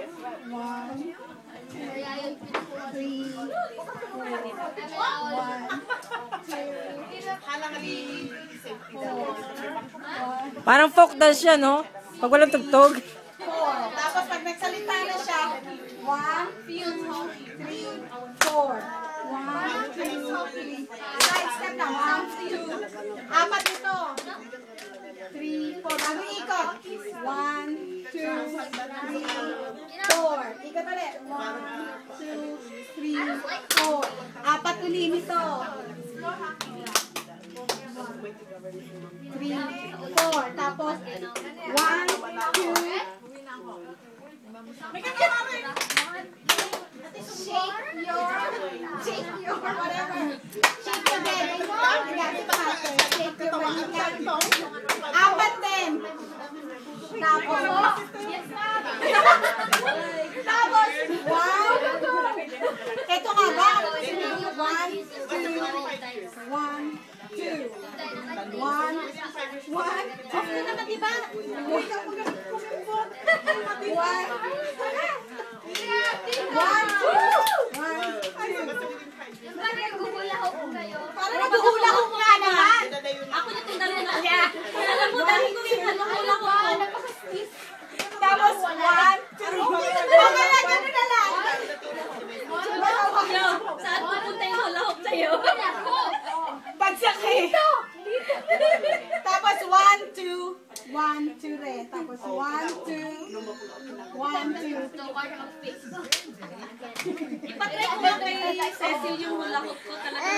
1, 2, 3, 4. Parang folk dance siya, no? Pag walang tugtog. 4. Tapos pag nagsalita na siya, 1, 2, 3, 4. 1, 2, 3. Side step na. 1, 2. Apat ito. 3, 4. Bago ikot. 1, 2, 3, 4. Ikot ulit. 1, 2, 3, 4. Apat uli nito. 3, 4. Tapos, 1, 2. Shake your whatever. Shake your belly. Shake your belly. Apat din. Tapos, 1. Ito nga ba? 1, 2. 1, 2. 1, 1, 2. Off na naman, diba? 1, 2. Naghuhula-hop nga naman. Ako na tinalo na niya. Alam mo, dahil ko yung naghuhula-hop ko. Tapos, 1, 2. Pagalagan mo na lang. Saan pupunta yung hula-hop sa'yo? Pagsakit. Tapos, 1, 2. 1, 2 rin. Tapos, 1, 2. 1, 2. Ipatry ko ba kay Cecil yung hula-hop ko talaga?